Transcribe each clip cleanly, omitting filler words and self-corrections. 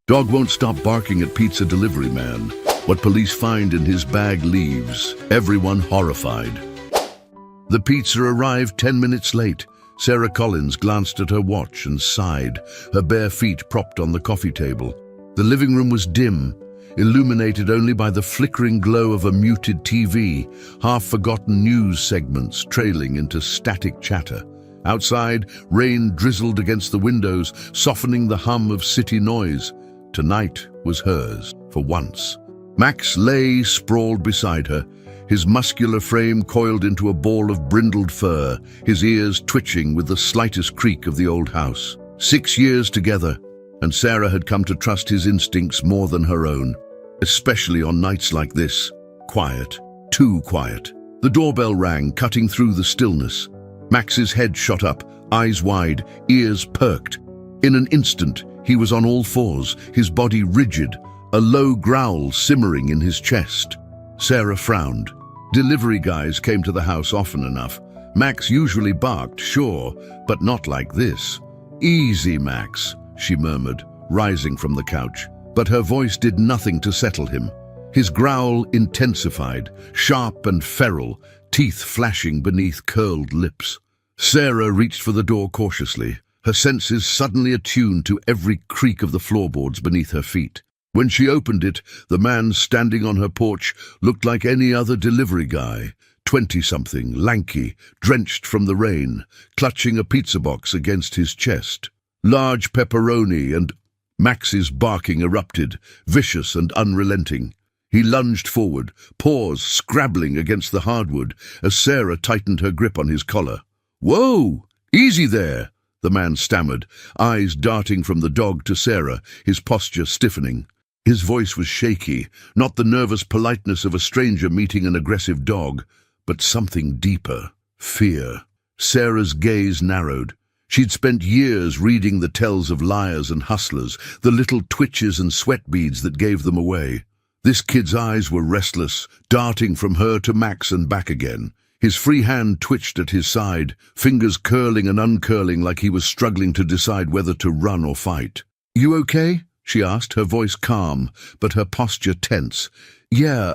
Dog won't stop barking at pizza delivery man. What police find in his bag leaves everyone horrified. The pizza arrived 10 minutes late. Sarah Collins glanced at her watch and sighed, her bare feet propped on the coffee table. The living room was dim, illuminated only by the flickering glow of a muted TV, half-forgotten news segments trailing into static chatter. Outside, rain drizzled against the windows, softening the hum of city noise. Tonight was hers, for once. Max lay sprawled beside her, his muscular frame coiled into a ball of brindled fur, his ears twitching with the slightest creak of the old house. 6 years together, and Sarah had come to trust his instincts more than her own, especially on nights like this. Quiet, too quiet. The doorbell rang, cutting through the stillness. Max's head shot up, eyes wide, ears perked. In an instant, he was on all fours, his body rigid, a low growl simmering in his chest. Sarah frowned. Delivery guys came to the house often enough. Max usually barked, sure, but not like this. "Easy, Max," she murmured, rising from the couch. But her voice did nothing to settle him. His growl intensified, sharp and feral, teeth flashing beneath curled lips. Sarah reached for the door cautiously, her senses suddenly attuned to every creak of the floorboards beneath her feet. When she opened it, the man standing on her porch looked like any other delivery guy, 20-something, lanky, drenched from the rain, clutching a pizza box against his chest. Large pepperoni and Max's barking erupted, vicious and unrelenting. He lunged forward, paws scrabbling against the hardwood as Sarah tightened her grip on his collar. "Whoa! Easy there!" the man stammered, eyes darting from the dog to Sarah, his posture stiffening. His voice was shaky, not the nervous politeness of a stranger meeting an aggressive dog, but something deeper, fear. Sarah's gaze narrowed. She'd spent years reading the tells of liars and hustlers, the little twitches and sweat beads that gave them away. This kid's eyes were restless, darting from her to Max and back again. His free hand twitched at his side, fingers curling and uncurling like he was struggling to decide whether to run or fight. "You okay?" she asked, her voice calm, but her posture tense. "Yeah,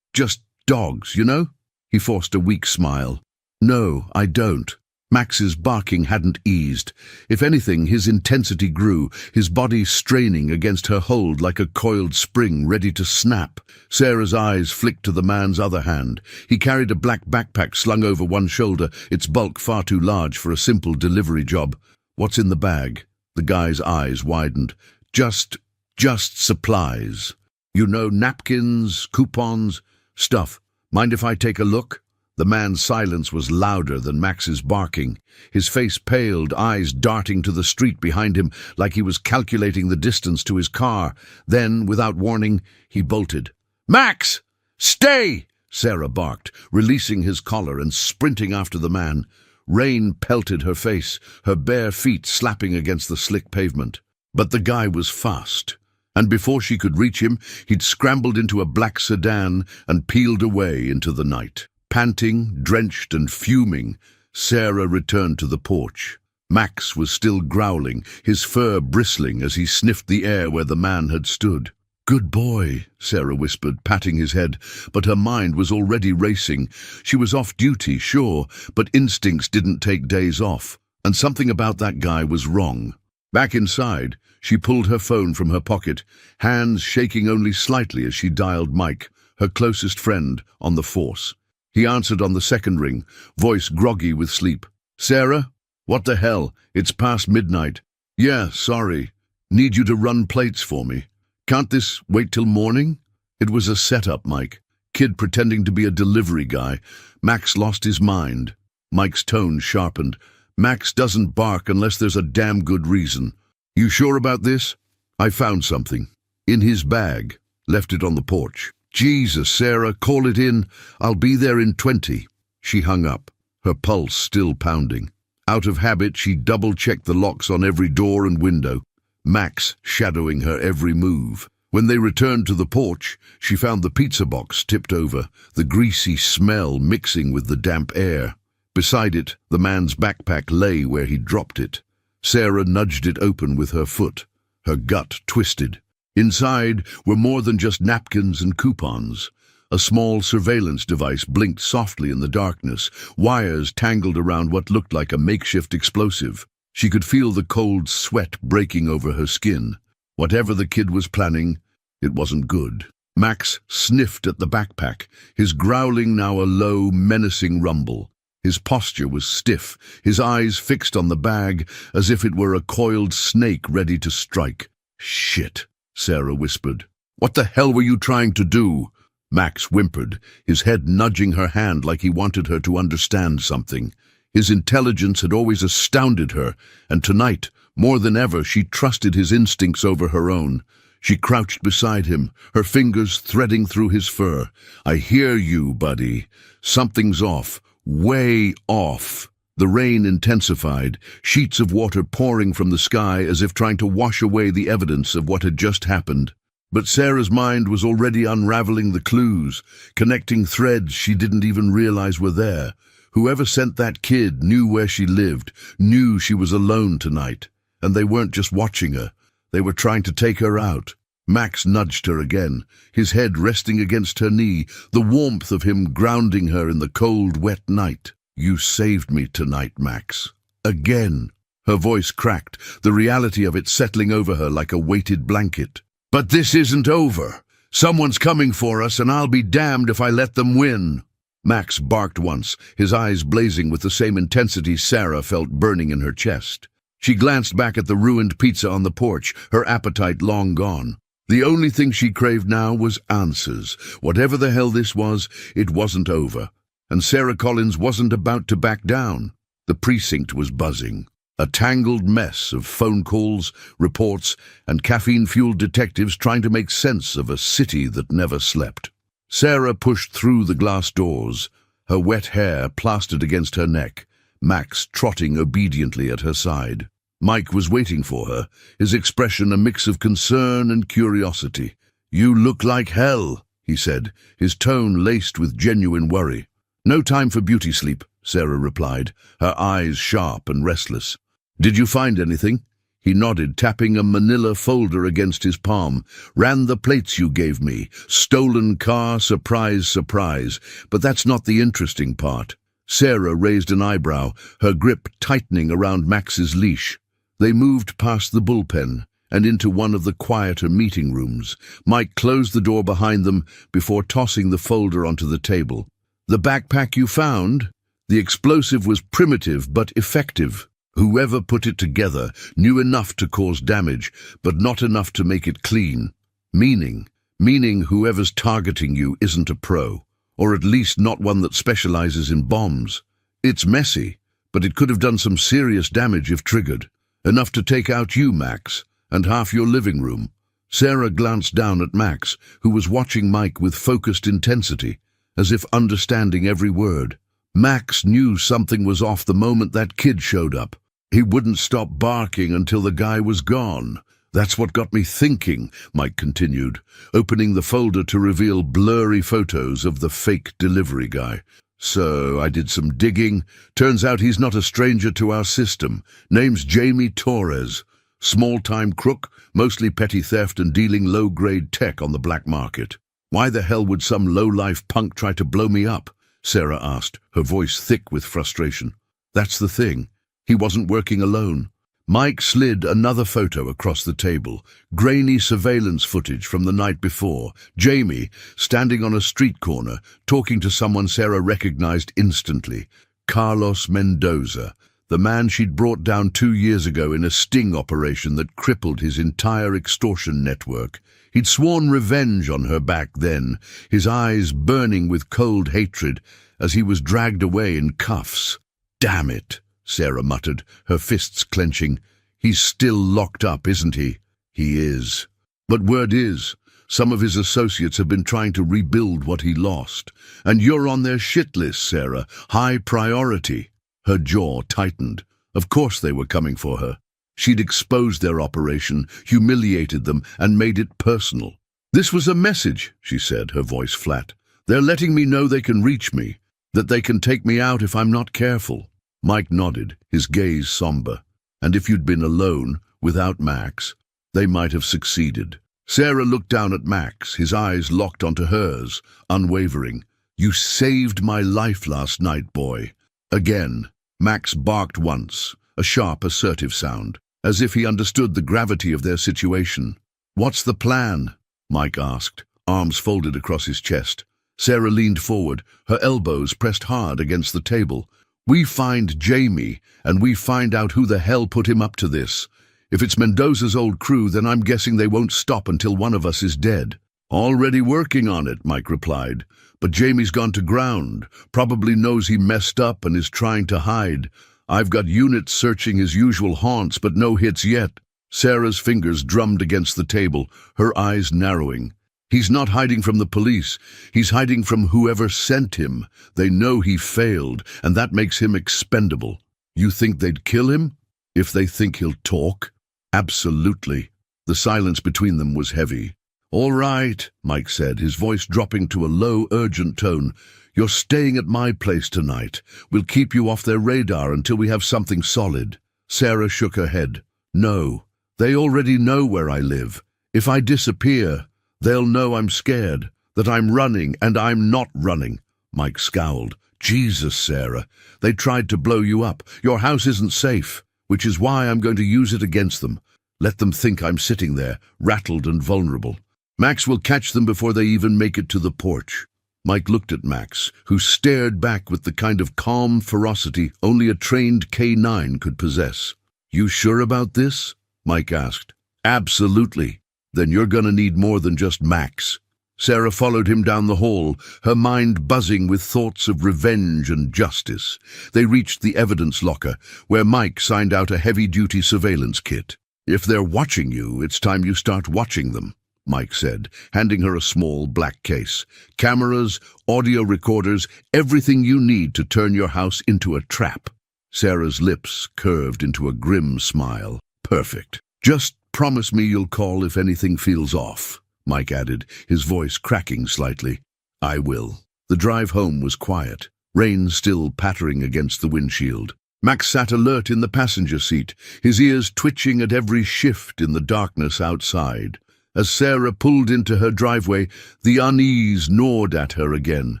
just dogs, you know?" He forced a weak smile. "No, I don't." Max's barking hadn't eased. If anything, his intensity grew, his body straining against her hold like a coiled spring ready to snap. Sarah's eyes flicked to the man's other hand. He carried a black backpack slung over one shoulder, its bulk far too large for a simple delivery job. "What's in the bag?" The guy's eyes widened. Just supplies. You know, napkins, coupons, stuff. Mind if I take a look?" The man's silence was louder than Max's barking. His face paled, eyes darting to the street behind him like he was calculating the distance to his car. Then, without warning, he bolted. "Max! Stay!" Sarah barked, releasing his collar and sprinting after the man. Rain pelted her face, her bare feet slapping against the slick pavement. But the guy was fast, and before she could reach him, he'd scrambled into a black sedan and peeled away into the night. Panting, drenched and fuming, Sarah returned to the porch. Max was still growling, his fur bristling as he sniffed the air where the man had stood. "Good boy," Sarah whispered, patting his head, but her mind was already racing. She was off duty, sure, but instincts didn't take days off, and something about that guy was wrong. Back inside, she pulled her phone from her pocket, hands shaking only slightly as she dialed Mike, her closest friend, on the force. He answered on the second ring, voice groggy with sleep. "Sarah? What the hell? It's past midnight." "Yeah, sorry. Need you to run plates for me. Can't this wait till morning?" It was a setup, Mike. Kid pretending to be a delivery guy. Max lost his mind. Mike's tone sharpened. "Max doesn't bark unless there's a damn good reason. You sure about this?" "I found something. In his bag. Left it on the porch." "Jesus, Sarah, call it in. I'll be there in 20. She hung up, her pulse still pounding. Out of habit, she double-checked the locks on every door and window, Max shadowing her every move. When they returned to the porch, she found the pizza box tipped over, the greasy smell mixing with the damp air. Beside it, the man's backpack lay where he dropped it. Sarah nudged it open with her foot. Her gut twisted. Inside were more than just napkins and coupons. A small surveillance device blinked softly in the darkness, wires tangled around what looked like a makeshift explosive. She could feel the cold sweat breaking over her skin. Whatever the kid was planning, it wasn't good. Max sniffed at the backpack, his growling now a low, menacing rumble. His posture was stiff, his eyes fixed on the bag, as if it were a coiled snake ready to strike. "Shit," Sarah whispered. "What the hell were you trying to do?" Max whimpered, his head nudging her hand like he wanted her to understand something. His intelligence had always astounded her, and tonight, more than ever, she trusted his instincts over her own. She crouched beside him, her fingers threading through his fur. "I hear you, buddy. Something's off. Way off." The rain intensified, sheets of water pouring from the sky as if trying to wash away the evidence of what had just happened. But Sarah's mind was already unraveling the clues, connecting threads she didn't even realize were there. Whoever sent that kid knew where she lived, knew she was alone tonight. And they weren't just watching her, they were trying to take her out. Max nudged her again, his head resting against her knee, the warmth of him grounding her in the cold, wet night. "You saved me tonight, Max. Again." Her voice cracked, the reality of it settling over her like a weighted blanket. "But this isn't over. Someone's coming for us, and I'll be damned if I let them win." Max barked once, his eyes blazing with the same intensity Sarah felt burning in her chest. She glanced back at the ruined pizza on the porch, her appetite long gone. The only thing she craved now was answers. Whatever the hell this was, it wasn't over. And Sarah Collins wasn't about to back down. The precinct was buzzing. A tangled mess of phone calls, reports, and caffeine-fueled detectives trying to make sense of a city that never slept. Sarah pushed through the glass doors, her wet hair plastered against her neck, Max trotting obediently at her side. Mike was waiting for her, his expression a mix of concern and curiosity. "You look like hell," he said, his tone laced with genuine worry. "No time for beauty sleep," Sarah replied, her eyes sharp and restless. "Did you find anything?" He nodded, tapping a manila folder against his palm. "Ran the plates you gave me. Stolen car, surprise, surprise. But that's not the interesting part." Sarah raised an eyebrow, her grip tightening around Max's leash. They moved past the bullpen and into one of the quieter meeting rooms. Mike closed the door behind them before tossing the folder onto the table. "The backpack you found? The explosive was primitive but effective. Whoever put it together knew enough to cause damage, but not enough to make it clean. Meaning whoever's targeting you isn't a pro, or at least not one that specializes in bombs. It's messy, but it could have done some serious damage if triggered. Enough to take out you, Max, and half your living room." Sarah glanced down at Max, who was watching Mike with focused intensity, as if understanding every word. Max knew something was off the moment that kid showed up. He wouldn't stop barking until the guy was gone. "That's what got me thinking," Mike continued, opening the folder to reveal blurry photos of the fake delivery guy. "So I did some digging. Turns out he's not a stranger to our system. Name's Jamie Torres. Small-time crook, mostly petty theft and dealing low-grade tech on the black market." "Why the hell would some low-life punk try to blow me up?" Sarah asked, her voice thick with frustration. "That's the thing. He wasn't working alone." Mike slid another photo across the table, grainy surveillance footage from the night before. Jamie, standing on a street corner, talking to someone Sarah recognized instantly. Carlos Mendoza, the man she'd brought down 2 years ago in a sting operation that crippled his entire extortion network. He'd sworn revenge on her back then, his eyes burning with cold hatred as he was dragged away in cuffs. "Damn it," Sarah muttered, her fists clenching. "He's still locked up, isn't he?" "He is. But word is, some of his associates have been trying to rebuild what he lost. And you're on their shit list, Sarah. High priority." Her jaw tightened. Of course they were coming for her. She'd exposed their operation, humiliated them, and made it personal. "This was a message," she said, her voice flat. "They're letting me know they can reach me, that they can take me out if I'm not careful." Mike nodded, his gaze somber. "And if you'd been alone, without Max?" They might have succeeded. Sarah looked down at Max, his eyes locked onto hers, unwavering. "You saved my life last night, boy." Again, Max barked once, a sharp, assertive sound, as if he understood the gravity of their situation. "What's the plan?" Mike asked, arms folded across his chest. Sarah leaned forward, her elbows pressed hard against the table. "We find Jamie, and we find out who the hell put him up to this. If it's Mendoza's old crew, then I'm guessing they won't stop until one of us is dead." "Already working on it," Mike replied. "But Jamie's gone to ground, probably knows he messed up and is trying to hide. I've got units searching his usual haunts, but no hits yet." Sarah's fingers drummed against the table, her eyes narrowing. "He's not hiding from the police. He's hiding from whoever sent him. They know he failed, and that makes him expendable." "You think they'd kill him? If they think he'll talk?" "Absolutely." The silence between them was heavy. "All right," Mike said, his voice dropping to a low, urgent tone. "You're staying at my place tonight. We'll keep you off their radar until we have something solid." Sarah shook her head. "No, they already know where I live. If I disappear, they'll know I'm scared, that I'm running, and I'm not running." Mike scowled. "Jesus, Sarah, they tried to blow you up. Your house isn't safe, which is why I'm going to use it against them. Let them think I'm sitting there, rattled and vulnerable. Max will catch them before they even make it to the porch." Mike looked at Max, who stared back with the kind of calm ferocity only a trained K9 could possess. "You sure about this?" Mike asked. "Absolutely. Then you're gonna need more than just Max." Sarah followed him down the hall, her mind buzzing with thoughts of revenge and justice. They reached the evidence locker, where Mike signed out a heavy-duty surveillance kit. "If they're watching you, it's time you start watching them," Mike said, handing her a small black case. "Cameras, audio recorders, everything you need to turn your house into a trap." Sarah's lips curved into a grim smile. "Perfect. Just promise me you'll call if anything feels off," Mike added, his voice cracking slightly. "I will." The drive home was quiet, rain still pattering against the windshield. Max sat alert in the passenger seat, his ears twitching at every shift in the darkness outside. As Sarah pulled into her driveway, the unease gnawed at her again.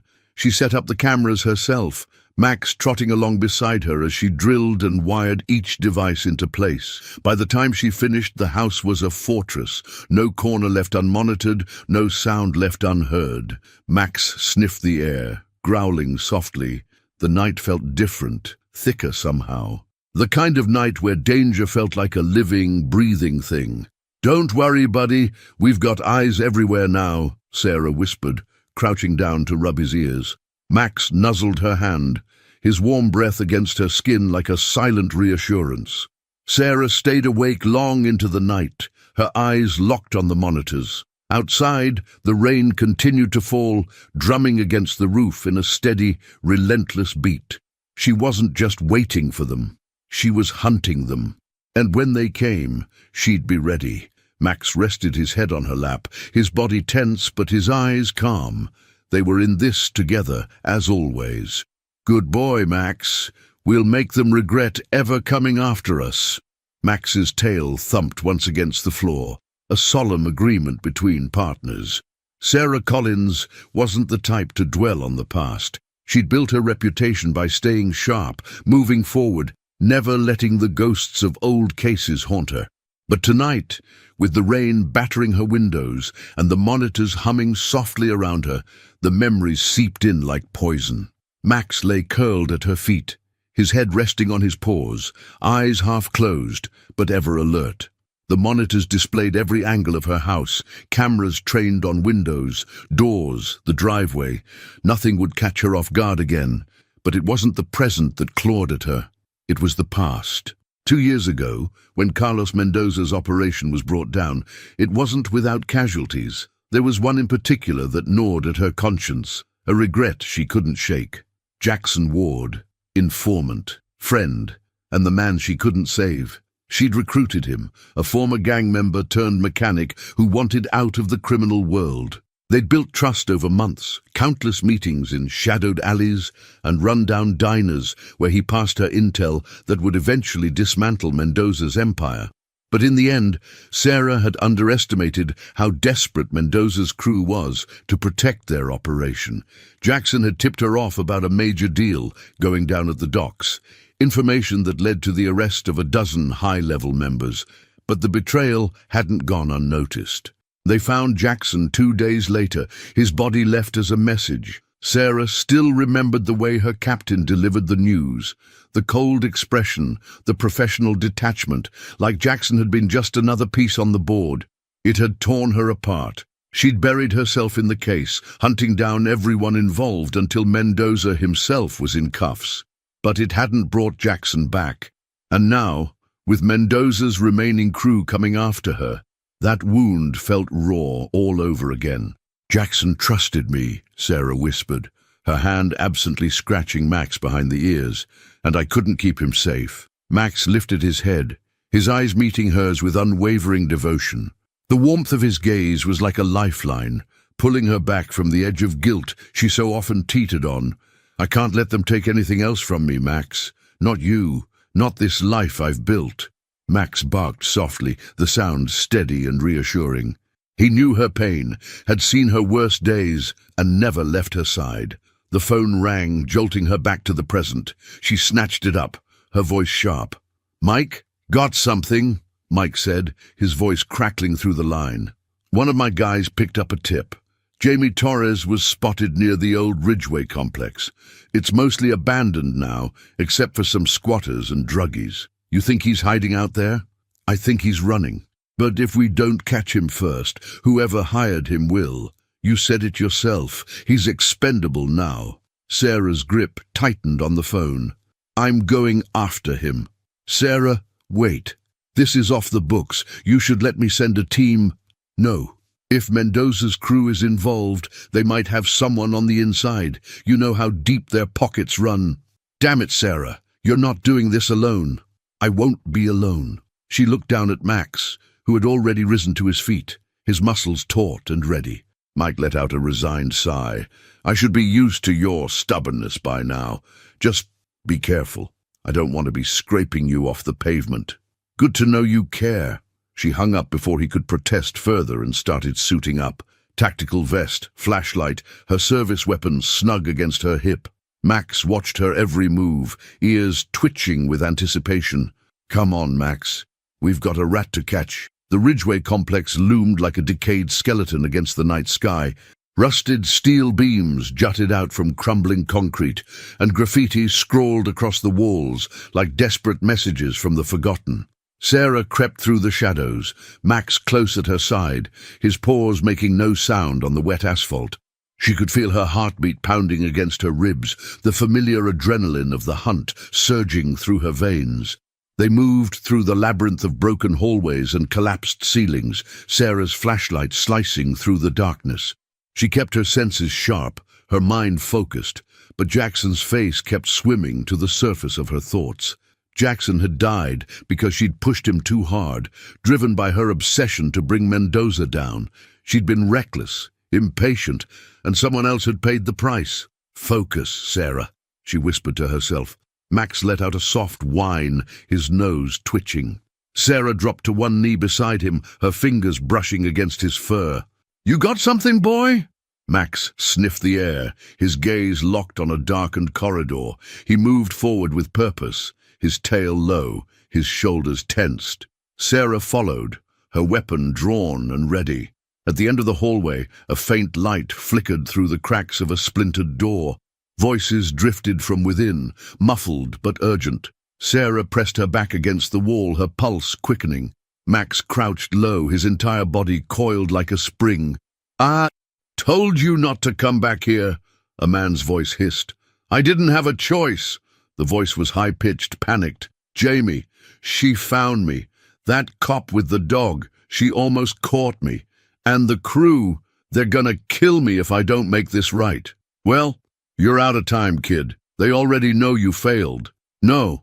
She set up the cameras herself, Max trotting along beside her as she drilled and wired each device into place. By the time she finished, the house was a fortress, no corner left unmonitored, no sound left unheard. Max sniffed the air, growling softly. The night felt different, thicker somehow. The kind of night where danger felt like a living, breathing thing. "Don't worry, buddy, we've got eyes everywhere now," Sarah whispered, crouching down to rub his ears. Max nuzzled her hand, his warm breath against her skin like a silent reassurance. Sarah stayed awake long into the night, her eyes locked on the monitors. Outside, the rain continued to fall, drumming against the roof in a steady, relentless beat. She wasn't just waiting for them, she was hunting them. And when they came, she'd be ready. Max rested his head on her lap, his body tense but his eyes calm. They were in this together, as always. "Good boy, Max. We'll make them regret ever coming after us." Max's tail thumped once against the floor, a solemn agreement between partners. Sarah Collins wasn't the type to dwell on the past. She'd built her reputation by staying sharp, moving forward, never letting the ghosts of old cases haunt her. But tonight, with the rain battering her windows and the monitors humming softly around her, the memories seeped in like poison. Max lay curled at her feet, his head resting on his paws, eyes half closed, but ever alert. The monitors displayed every angle of her house, cameras trained on windows, doors, the driveway. Nothing would catch her off guard again, but it wasn't the present that clawed at her. It was the past. 2 years ago, when Carlos Mendoza's operation was brought down, it wasn't without casualties. There was one in particular that gnawed at her conscience, a regret she couldn't shake. Jackson Ward, informant, friend, and the man she couldn't save. She'd recruited him, a former gang member turned mechanic who wanted out of the criminal world. They'd built trust over months, countless meetings in shadowed alleys and run-down diners where he passed her intel that would eventually dismantle Mendoza's empire. But in the end, Sarah had underestimated how desperate Mendoza's crew was to protect their operation. Jackson had tipped her off about a major deal going down at the docks, information that led to the arrest of a dozen high-level members. But the betrayal hadn't gone unnoticed. They found Jackson 2 days later, his body left as a message. Sarah still remembered the way her captain delivered the news. The cold expression, the professional detachment, like Jackson had been just another piece on the board. It had torn her apart. She'd buried herself in the case, hunting down everyone involved until Mendoza himself was in cuffs. But it hadn't brought Jackson back. And now, with Mendoza's remaining crew coming after her, that wound felt raw all over again. "Jackson trusted me," Sarah whispered, her hand absently scratching Max behind the ears, "and I couldn't keep him safe." Max lifted his head, his eyes meeting hers with unwavering devotion. The warmth of his gaze was like a lifeline, pulling her back from the edge of guilt she so often teetered on. "I can't let them take anything else from me, Max. Not you, not this life I've built." Max barked softly, the sound steady and reassuring. He knew her pain, had seen her worst days, and never left her side. The phone rang, jolting her back to the present. She snatched it up, her voice sharp. "Mike? Got something?" Mike said, his voice crackling through the line. "One of my guys picked up a tip. Jamie Torres was spotted near the old Ridgeway complex. It's mostly abandoned now, except for some squatters and druggies. You think he's hiding out there? I think he's running. But if we don't catch him first, whoever hired him will. You said it yourself, he's expendable now." Sarah's grip tightened on the phone. "I'm going after him." "Sarah, wait. This is off the books. You should let me send a team." "No. If Mendoza's crew is involved, they might have someone on the inside. You know how deep their pockets run." "Damn it, Sarah. You're not doing this alone." "I won't be alone." She looked down at Max, who had already risen to his feet, his muscles taut and ready. Mike let out a resigned sigh. "I should be used to your stubbornness by now. Just be careful. I don't want to be scraping you off the pavement." "Good to know you care." She hung up before he could protest further and started suiting up. Tactical vest, flashlight, her service weapon snug against her hip. Max watched her every move, ears twitching with anticipation. "Come on, Max. We've got a rat to catch." The Ridgeway complex loomed like a decayed skeleton against the night sky. Rusted steel beams jutted out from crumbling concrete, and graffiti scrawled across the walls like desperate messages from the forgotten. Sarah crept through the shadows, Max close at her side, his paws making no sound on the wet asphalt. She could feel her heartbeat pounding against her ribs, the familiar adrenaline of the hunt surging through her veins. They moved through the labyrinth of broken hallways and collapsed ceilings, Sarah's flashlight slicing through the darkness. She kept her senses sharp, her mind focused, but Jackson's face kept swimming to the surface of her thoughts. Jackson had died because she'd pushed him too hard, driven by her obsession to bring Mendoza down. She'd been reckless, impatient, and someone else had paid the price. "Focus, Sarah," she whispered to herself. Max let out a soft whine, his nose twitching. Sarah dropped to one knee beside him, her fingers brushing against his fur. "You got something, boy?" Max sniffed the air, his gaze locked on a darkened corridor. He moved forward with purpose, his tail low, his shoulders tensed. Sarah followed, her weapon drawn and ready. At the end of the hallway, a faint light flickered through the cracks of a splintered door. Voices drifted from within, muffled but urgent. Sarah pressed her back against the wall, her pulse quickening. Max crouched low, his entire body coiled like a spring. "I told you not to come back here," a man's voice hissed. "I didn't have a choice." The voice was high-pitched, panicked. "Jamie, she found me. That cop with the dog, she almost caught me. And the crew, they're gonna kill me if I don't make this right." "Well, you're out of time, kid. They already know you failed." No,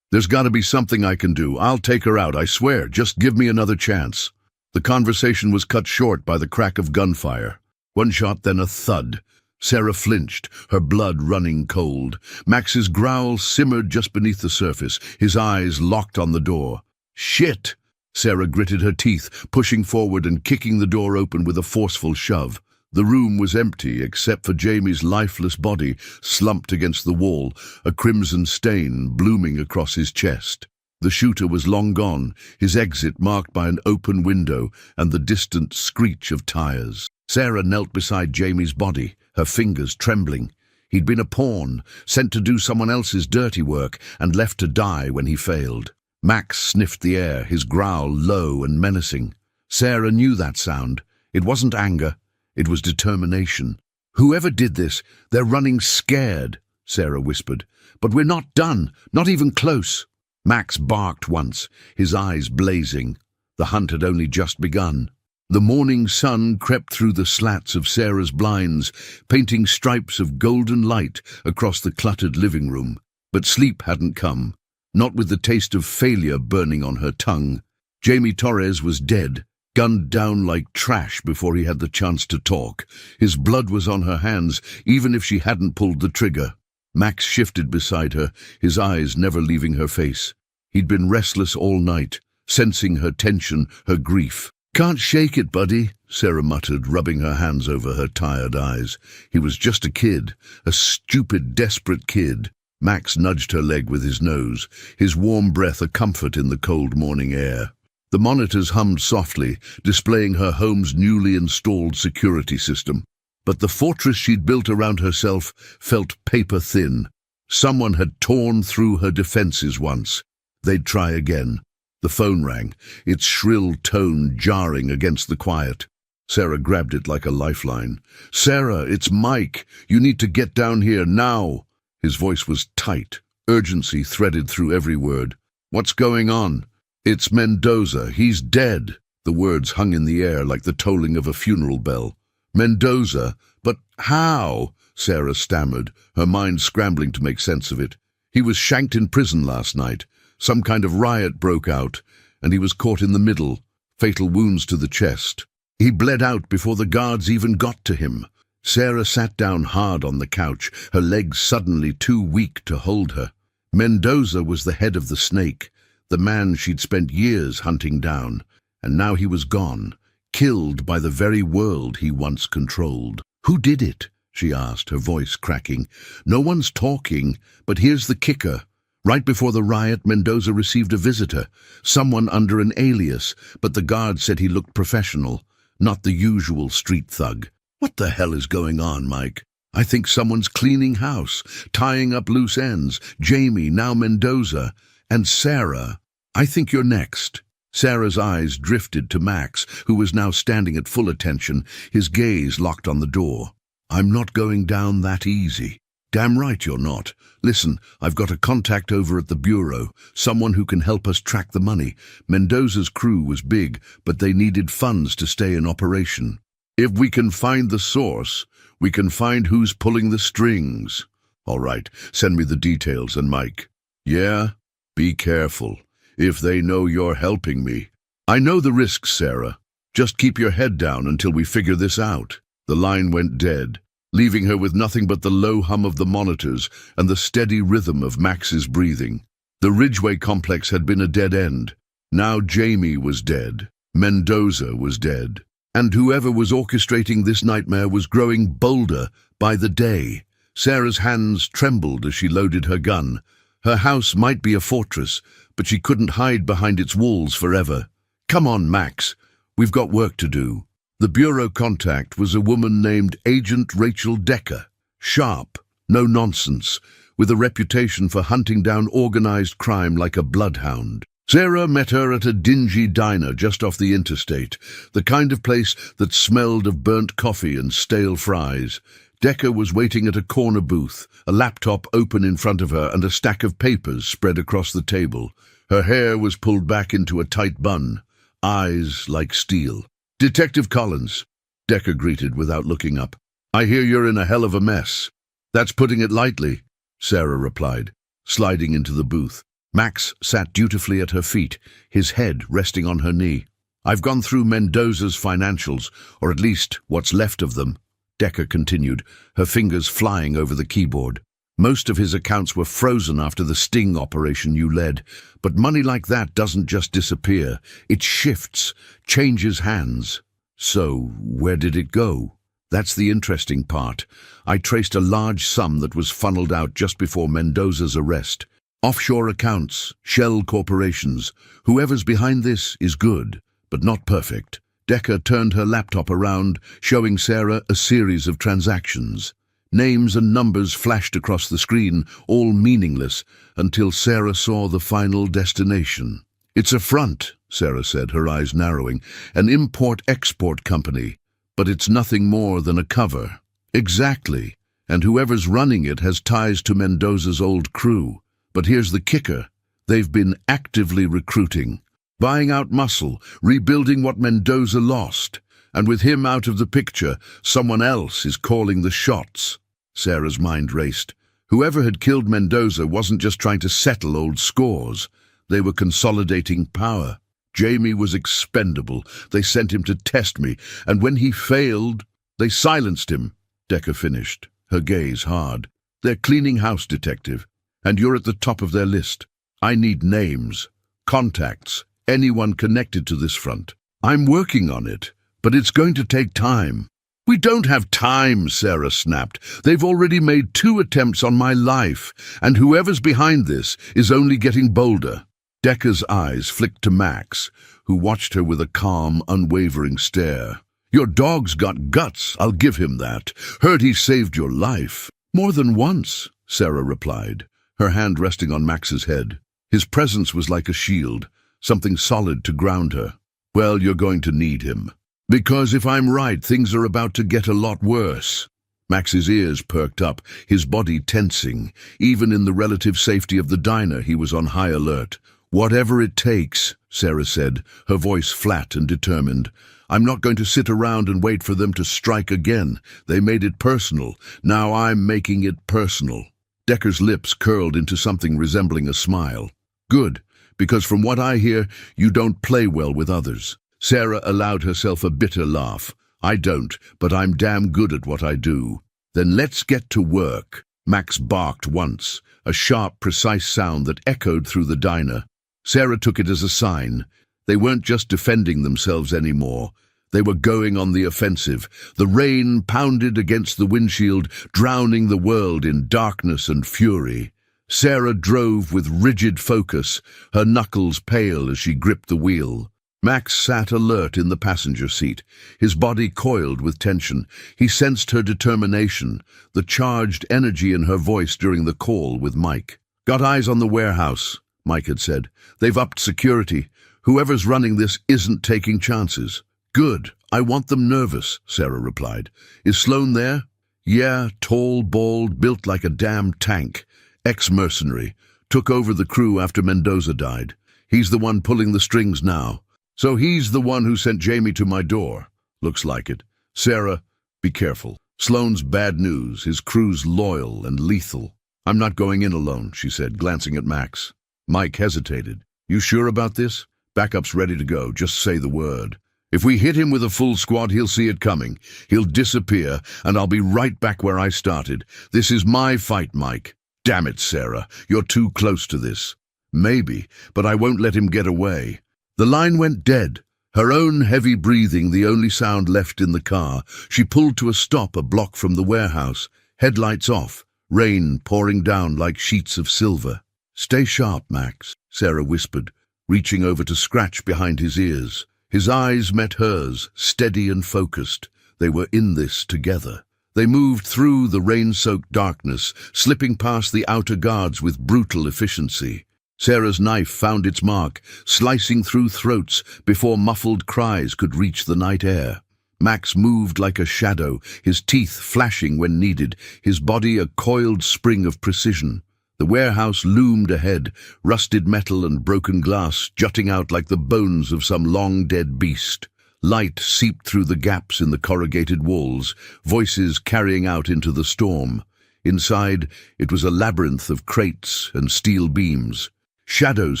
there's got to be something I can do. I'll take her out, I swear. Just give me another chance." The conversation was cut short by the crack of gunfire. One shot, then a thud. Sarah flinched, her blood running cold. Max's growl simmered just beneath the surface, his eyes locked on the door. "Shit!" Sarah gritted her teeth, pushing forward and kicking the door open with a forceful shove. The room was empty except for Jamie's lifeless body slumped against the wall, a crimson stain blooming across his chest. The shooter was long gone, his exit marked by an open window and the distant screech of tires. Sarah knelt beside Jamie's body, her fingers trembling. He'd been a pawn, sent to do someone else's dirty work and left to die when he failed. Max sniffed the air, his growl low and menacing. Sarah knew that sound. It wasn't anger, it was determination. "Whoever did this, they're running scared," Sarah whispered. "But we're not done, not even close." Max barked once, his eyes blazing. The hunt had only just begun. The morning sun crept through the slats of Sarah's blinds, painting stripes of golden light across the cluttered living room. But sleep hadn't come, not with the taste of failure burning on her tongue. Jamie Torres was dead, gunned down like trash before he had the chance to talk. His blood was on her hands, even if she hadn't pulled the trigger. Max shifted beside her, his eyes never leaving her face. He'd been restless all night, sensing her tension, her grief. "Can't shake it, buddy," Sarah muttered, rubbing her hands over her tired eyes. He was just a kid, a stupid, desperate kid. Max nudged her leg with his nose, his warm breath a comfort in the cold morning air. The monitors hummed softly, displaying her home's newly installed security system. But the fortress she'd built around herself felt paper-thin. Someone had torn through her defenses once. They'd try again. The phone rang, its shrill tone jarring against the quiet. Sarah grabbed it like a lifeline. "Sarah, it's Mike. You need to get down here now." His voice was tight, urgency threaded through every word. "What's going on?" "It's Mendoza. He's dead." The words hung in the air like the tolling of a funeral bell. "Mendoza? But how?" Sarah stammered, her mind scrambling to make sense of it. "He was shanked in prison last night. Some kind of riot broke out, and he was caught in the middle, fatal wounds to the chest. He bled out before the guards even got to him." Sarah sat down hard on the couch, her legs suddenly too weak to hold her. Mendoza was the head of the snake, the man she'd spent years hunting down, and now he was gone, killed by the very world he once controlled. "Who did it?" she asked, her voice cracking. "No one's talking, but here's the kicker. Right before the riot, Mendoza received a visitor, someone under an alias, but the guard said he looked professional, not the usual street thug." "What the hell is going on, Mike?" "I think someone's cleaning house, tying up loose ends. Jamie, now Mendoza, and Sarah. I think you're next." Sarah's eyes drifted to Max, who was now standing at full attention, his gaze locked on the door. "I'm not going down that easy." "Damn right you're not. Listen, I've got a contact over at the Bureau, someone who can help us track the money. Mendoza's crew was big, but they needed funds to stay in operation. If we can find the source, we can find who's pulling the strings." "All right, send me the details and Mike." "Yeah? Be careful. If they know you're helping me." "I know the risks, Sarah. Just keep your head down until we figure this out." The line went dead, leaving her with nothing but the low hum of the monitors and the steady rhythm of Max's breathing. The Ridgeway complex had been a dead end. Now Jamie was dead. Mendoza was dead. And whoever was orchestrating this nightmare was growing bolder by the day. Sarah's hands trembled as she loaded her gun. Her house might be a fortress, but she couldn't hide behind its walls forever. "Come on, Max. We've got work to do." The Bureau contact was a woman named Agent Rachel Decker. Sharp, no nonsense, with a reputation for hunting down organized crime like a bloodhound. Sarah met her at a dingy diner just off the interstate, the kind of place that smelled of burnt coffee and stale fries. Decker was waiting at a corner booth, a laptop open in front of her and a stack of papers spread across the table. Her hair was pulled back into a tight bun, eyes like steel. "Detective Collins," Decker greeted without looking up. "I hear you're in a hell of a mess." "That's putting it lightly," Sarah replied, sliding into the booth. Max sat dutifully at her feet, his head resting on her knee. "I've gone through Mendoza's financials, or at least what's left of them," Decker continued, her fingers flying over the keyboard. Most of his accounts were frozen after the sting operation you led, but money like that doesn't just disappear. It shifts, changes hands. So, where did it go? That's the interesting part. I traced a large sum that was funneled out just before Mendoza's arrest. Offshore accounts, shell corporations. Whoever's behind this is good, but not perfect. Decca turned her laptop around, showing Sarah a series of transactions. Names and numbers flashed across the screen, all meaningless, until Sarah saw the final destination. "It's a front," Sarah said, her eyes narrowing. "An import-export company. But it's nothing more than a cover." "Exactly. And whoever's running it has ties to Mendoza's old crew. But here's the kicker. They've been actively recruiting, buying out muscle, rebuilding what Mendoza lost. And with him out of the picture, someone else is calling the shots." Sarah's mind raced. Whoever had killed Mendoza wasn't just trying to settle old scores. They were consolidating power. Jamie was expendable. They sent him to test me, and when he failed, they silenced him. Decca finished, her gaze hard. "They're cleaning house, detective, and you're at the top of their list. I need names, contacts, anyone connected to this front. I'm working on it, but it's going to take time." "We don't have time," Sarah snapped. "They've already made 2 attempts on my life, and whoever's behind this is only getting bolder." Decca's eyes flicked to Max, who watched her with a calm, unwavering stare. "Your dog's got guts, I'll give him that. Heard he saved your life." "More than once," Sarah replied, her hand resting on Max's head. His presence was like a shield, something solid to ground her. "Well, you're going to need him. Because if I'm right, things are about to get a lot worse." Max's ears perked up, his body tensing. Even in the relative safety of the diner, he was on high alert. "Whatever it takes," Sarah said, her voice flat and determined. "I'm not going to sit around and wait for them to strike again. They made it personal. Now I'm making it personal." Decker's lips curled into something resembling a smile. "Good, because from what I hear, you don't play well with others." Sarah allowed herself a bitter laugh. "I don't, but I'm damn good at what I do." "Then let's get to work." Max barked once, a sharp, precise sound that echoed through the diner. Sarah took it as a sign. They weren't just defending themselves anymore. They were going on the offensive. The rain pounded against the windshield, drowning the world in darkness and fury. Sarah drove with rigid focus, her knuckles pale as she gripped the wheel. Max sat alert in the passenger seat, his body coiled with tension. He sensed her determination, the charged energy in her voice during the call with Mike. "Got eyes on the warehouse," Mike had said. "They've upped security. Whoever's running this isn't taking chances." "Good. I want them nervous," Sarah replied. "Is Sloan there?" "Yeah, tall, bald, built like a damn tank. Ex-mercenary. Took over the crew after Mendoza died. He's the one pulling the strings now." "So he's the one who sent Jamie to my door." "Looks like it. Sarah, be careful. Sloan's bad news. His crew's loyal and lethal." "I'm not going in alone," she said, glancing at Max. Mike hesitated. "You sure about this?" "Backup's ready to go. Just say the word. If we hit him with a full squad, he'll see it coming. He'll disappear, and I'll be right back where I started. This is my fight, Mike." "Damn it, Sarah. You're too close to this." "Maybe, but I won't let him get away." The line went dead, her own heavy breathing the only sound left in the car. She pulled to a stop a block from the warehouse, headlights off, rain pouring down like sheets of silver. "Stay sharp, Max," Sarah whispered, reaching over to scratch behind his ears. His eyes met hers, steady and focused. They were in this together. They moved through the rain-soaked darkness, slipping past the outer guards with brutal efficiency. Sarah's knife found its mark, slicing through throats before muffled cries could reach the night air. Max moved like a shadow, his teeth flashing when needed, his body a coiled spring of precision. The warehouse loomed ahead, rusted metal and broken glass jutting out like the bones of some long-dead beast. Light seeped through the gaps in the corrugated walls, voices carrying out into the storm. Inside, it was a labyrinth of crates and steel beams. Shadows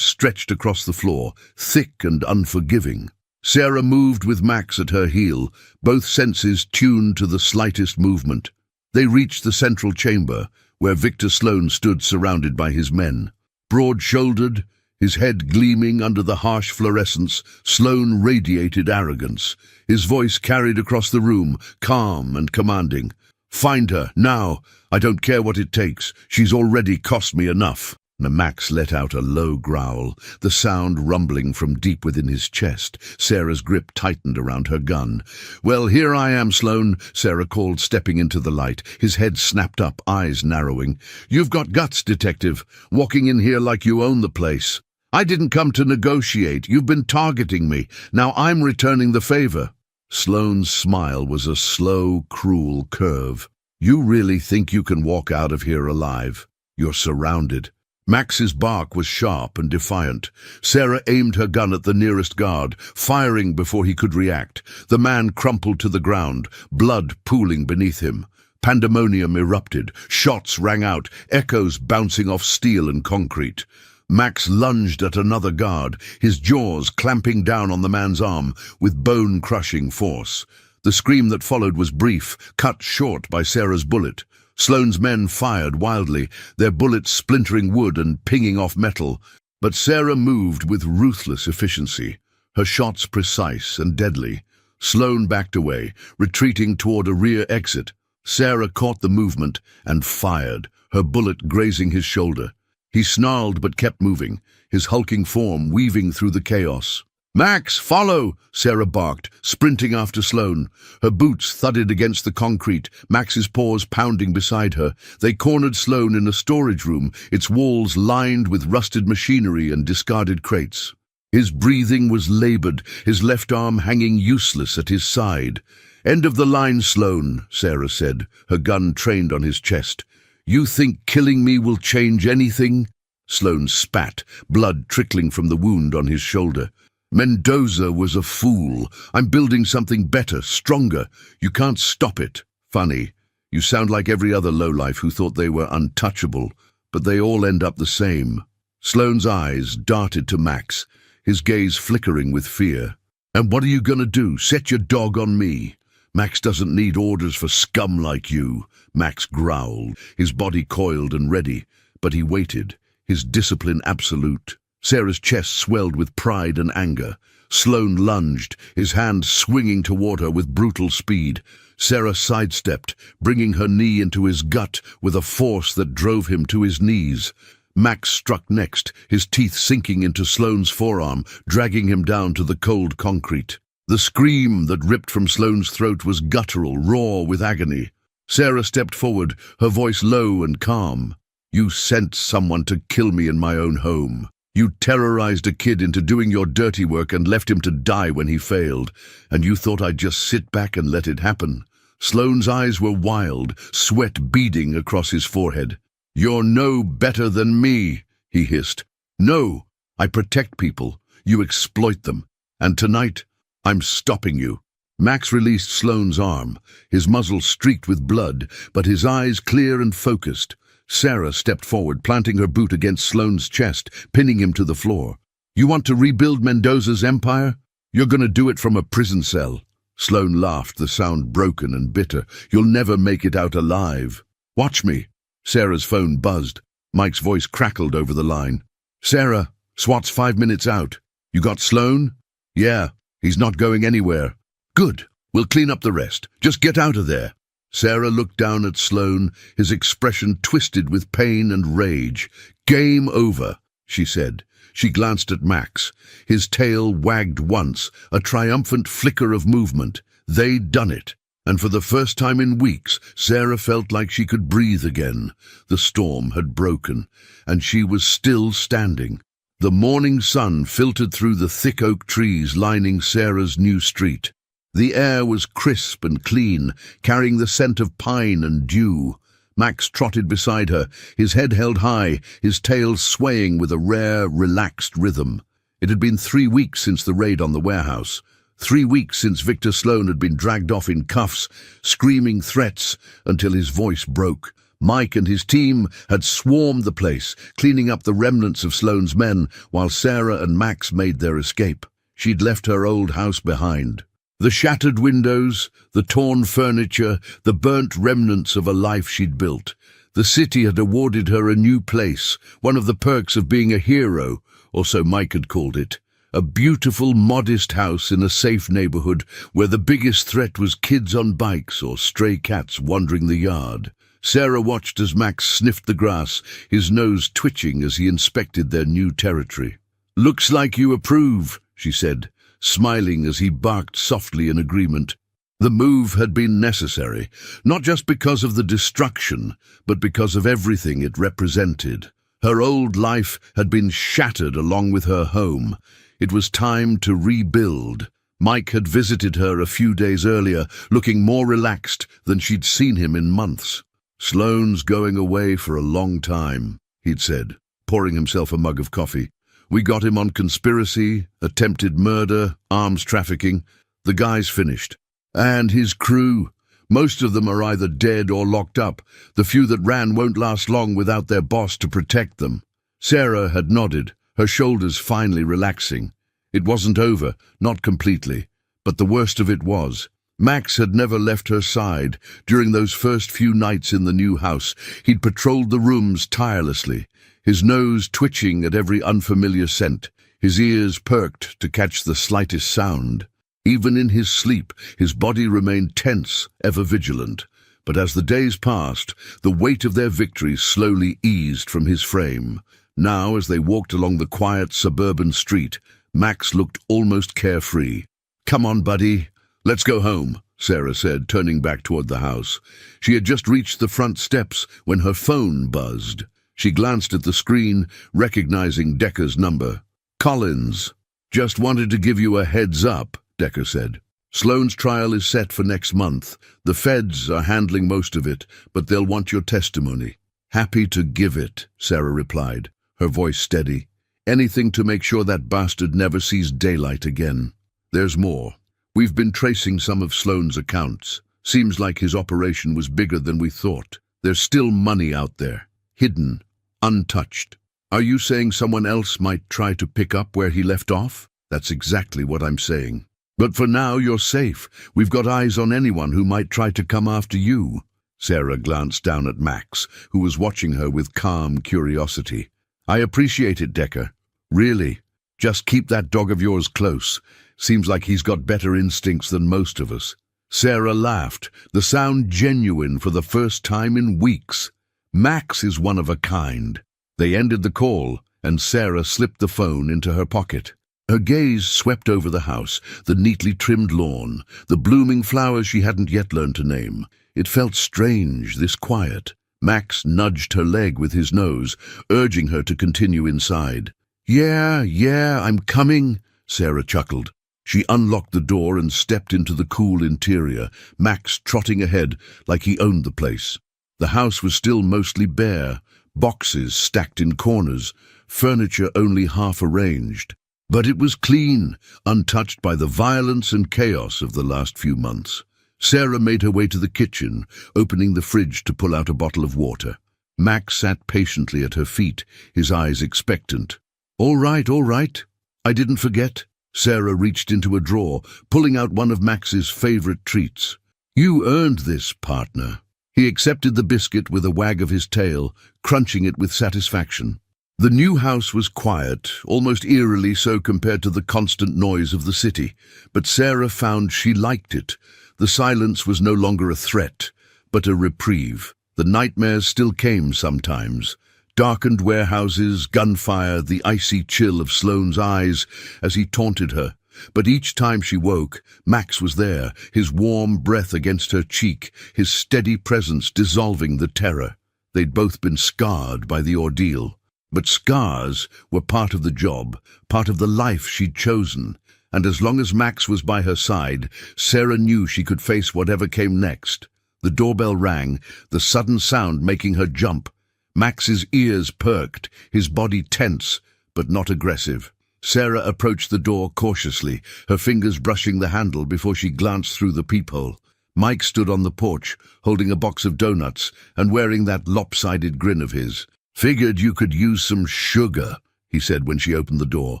stretched across the floor, thick and unforgiving. Sarah moved with Max at her heel, both senses tuned to the slightest movement. They reached the central chamber, where Victor Sloan stood surrounded by his men. Broad-shouldered, his head gleaming under the harsh fluorescence, Sloan radiated arrogance. His voice carried across the room, calm and commanding. "Find her, now! I don't care what it takes. She's already cost me enough." Max let out a low growl, the sound rumbling from deep within his chest. Sarah's grip tightened around her gun. "Well, here I am, Sloan," Sarah called, stepping into the light. His head snapped up, eyes narrowing. "You've got guts, detective, walking in here like you own the place. I didn't come to negotiate. You've been targeting me. Now I'm returning the favor." Sloan's smile was a slow, cruel curve. "You really think you can walk out of here alive? You're surrounded." Max's bark was sharp and defiant. Sarah aimed her gun at the nearest guard, firing before he could react. The man crumpled to the ground, blood pooling beneath him. Pandemonium erupted. Shots rang out, echoes bouncing off steel and concrete. Max lunged at another guard, his jaws clamping down on the man's arm with bone-crushing force. The scream that followed was brief, cut short by Sarah's bullet. Sloan's men fired wildly, their bullets splintering wood and pinging off metal. But Sarah moved with ruthless efficiency, her shots precise and deadly. Sloan backed away, retreating toward a rear exit. Sarah caught the movement and fired, her bullet grazing his shoulder. He snarled but kept moving, his hulking form weaving through the chaos. "Max, follow!" Sarah barked, sprinting after Sloan. Her boots thudded against the concrete, Max's paws pounding beside her. They cornered Sloan in a storage room, its walls lined with rusted machinery and discarded crates. His breathing was labored, his left arm hanging useless at his side. "End of the line, Sloan," Sarah said, her gun trained on his chest. "You think killing me will change anything?" Sloan spat, blood trickling from the wound on his shoulder. "Mendoza was a fool. I'm building something better, stronger. You can't stop it." "Funny. You sound like every other lowlife who thought they were untouchable, but they all end up the same." Sloan's eyes darted to Max, his gaze flickering with fear. "And what are you gonna do? Set your dog on me?" "Max doesn't need orders for scum like you," Max growled, his body coiled and ready, but he waited, his discipline absolute. Sarah's chest swelled with pride and anger. Sloan lunged, his hand swinging toward her with brutal speed. Sarah sidestepped, bringing her knee into his gut with a force that drove him to his knees. Max struck next, his teeth sinking into Sloan's forearm, dragging him down to the cold concrete. The scream that ripped from Sloan's throat was guttural, raw with agony. Sarah stepped forward, her voice low and calm. "You sent someone to kill me in my own home. You terrorized a kid into doing your dirty work and left him to die when he failed, and you thought I'd just sit back and let it happen." Sloan's eyes were wild, sweat beading across his forehead. "You're no better than me," he hissed. "No, I protect people. You exploit them. And tonight, I'm stopping you." Max released Sloan's arm, his muzzle streaked with blood, but his eyes clear and focused. Sarah stepped forward, planting her boot against Sloan's chest, pinning him to the floor. "You want to rebuild Mendoza's empire? You're going to do it from a prison cell." Sloan laughed, the sound broken and bitter. "You'll never make it out alive." "Watch me." Sarah's phone buzzed. Mike's voice crackled over the line. "Sarah, SWAT's 5 minutes out. You got Sloan?" "Yeah, he's not going anywhere." "Good. We'll clean up the rest. Just get out of there." Sarah looked down at Sloan, his expression twisted with pain and rage. "Game over," she said. She glanced at Max. His tail wagged once, a triumphant flicker of movement. They'd done it. And for the first time in weeks, Sarah felt like she could breathe again. The storm had broken, and she was still standing. The morning sun filtered through the thick oak trees lining Sarah's new street. The air was crisp and clean, carrying the scent of pine and dew. Max trotted beside her, his head held high, his tail swaying with a rare, relaxed rhythm. It had been 3 weeks since the raid on the warehouse. 3 weeks since Victor Sloan had been dragged off in cuffs, screaming threats until his voice broke. Mike and his team had swarmed the place, cleaning up the remnants of Sloan's men, while Sarah and Max made their escape. She'd left her old house behind. The shattered windows, the torn furniture, the burnt remnants of a life she'd built. The city had awarded her a new place, one of the perks of being a hero, or so Mike had called it. A beautiful, modest house in a safe neighborhood where the biggest threat was kids on bikes or stray cats wandering the yard. Sarah watched as Max sniffed the grass, his nose twitching as he inspected their new territory. "Looks like you approve," she said, smiling as he barked softly in agreement. The move had been necessary, not just because of the destruction, but because of everything it represented. Her old life had been shattered along with her home. It was time to rebuild. Mike had visited her a few days earlier, looking more relaxed than she'd seen him in months. "Sloane's going away for a long time," he'd said, pouring himself a mug of coffee. "We got him on conspiracy, attempted murder, arms trafficking. The guy's finished. And his crew. Most of them are either dead or locked up. The few that ran won't last long without their boss to protect them." Sarah had nodded, her shoulders finally relaxing. It wasn't over, not completely, but the worst of it was. Max had never left her side. During those first few nights in the new house, he'd patrolled the rooms tirelessly, his nose twitching at every unfamiliar scent, his ears perked to catch the slightest sound. Even in his sleep, his body remained tense, ever vigilant. But as the days passed, the weight of their victories slowly eased from his frame. Now, as they walked along the quiet suburban street, Max looked almost carefree. "Come on, buddy. Let's go home," Sarah said, turning back toward the house. She had just reached the front steps when her phone buzzed. She glanced at the screen, recognizing Decker's number. "Collins. Just wanted to give you a heads up," Decker said. "Sloane's trial is set for next month. The feds are handling most of it, but they'll want your testimony." "Happy to give it," Sarah replied, her voice steady. "Anything to make sure that bastard never sees daylight again. There's more. We've been tracing some of Sloane's accounts. Seems like his operation was bigger than we thought. There's still money out there, hidden, untouched. Are you saying someone else might try to pick up where he left off?" "That's exactly what I'm saying. But for now, you're safe. We've got eyes on anyone who might try to come after you." Sarah glanced down at Max, who was watching her with calm curiosity. "I appreciate it, Decker. Really. Just keep that dog of yours close. Seems like he's got better instincts than most of us." Sarah laughed, the sound genuine for the first time in weeks. "Max is one of a kind." They ended the call, and Sarah slipped the phone into her pocket. Her gaze swept over the house, the neatly trimmed lawn, the blooming flowers she hadn't yet learned to name. It felt strange, this quiet. Max nudged her leg with his nose, urging her to continue inside. Yeah, I'm coming," Sarah chuckled. She unlocked the door and stepped into the cool interior, Max trotting ahead like he owned the place. The house was still mostly bare, boxes stacked in corners, furniture only half arranged. But it was clean, untouched by the violence and chaos of the last few months. Sarah made her way to the kitchen, opening the fridge to pull out a bottle of water. Max sat patiently at her feet, his eyes expectant. All right. I didn't forget." Sarah reached into a drawer, pulling out one of Max's favorite treats. "You earned this, partner." He accepted the biscuit with a wag of his tail, crunching it with satisfaction. The new house was quiet, almost eerily so compared to the constant noise of the city, but Sarah found she liked it. The silence was no longer a threat, but a reprieve. The nightmares still came sometimes. Darkened warehouses, gunfire, the icy chill of Sloane's eyes as he taunted her. But each time she woke, Max was there, his warm breath against her cheek, his steady presence dissolving the terror. They'd both been scarred by the ordeal. But scars were part of the job, part of the life she'd chosen. And as long as Max was by her side, Sarah knew she could face whatever came next. The doorbell rang, the sudden sound making her jump. Max's ears perked, his body tense, but not aggressive. Sarah approached the door cautiously, her fingers brushing the handle before she glanced through the peephole. Mike stood on the porch, holding a box of donuts and wearing that lopsided grin of his. "Figured you could use some sugar," he said when she opened the door.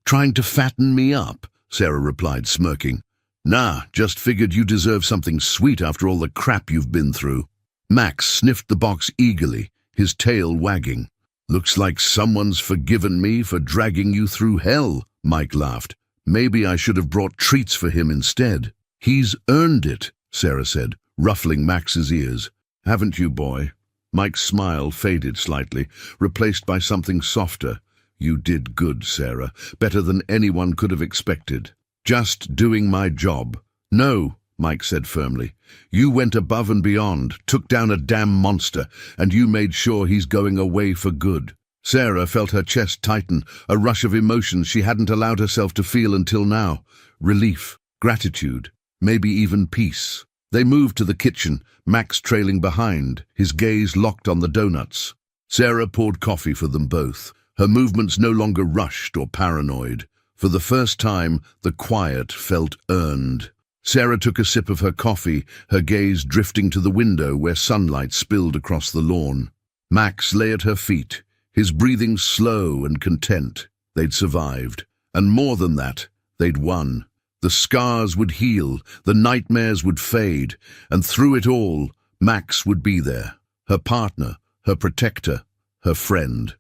"Trying to fatten me up?" Sarah replied, smirking. "Nah, just figured you deserve something sweet after all the crap you've been through." Max sniffed the box eagerly, his tail wagging. "Looks like someone's forgiven me for dragging you through hell," Mike laughed. "Maybe I should have brought treats for him instead." "He's earned it," Sarah said, ruffling Max's ears. "Haven't you, boy?" Mike's smile faded slightly, replaced by something softer. "You did good, Sarah. Better than anyone could have expected." "Just doing my job." "No," Mike said firmly. "You went above and beyond, took down a damn monster, and you made sure he's going away for good." Sarah felt her chest tighten, a rush of emotions she hadn't allowed herself to feel until now. Relief, gratitude, maybe even peace. They moved to the kitchen, Max trailing behind, his gaze locked on the donuts. Sarah poured coffee for them both. Her movements no longer rushed or paranoid. For the first time, the quiet felt earned. Sarah took a sip of her coffee, her gaze drifting to the window where sunlight spilled across the lawn. Max lay at her feet, his breathing slow and content. They'd survived. And more than that, they'd won. The scars would heal, the nightmares would fade, and through it all, Max would be there. Her partner, her protector, her friend.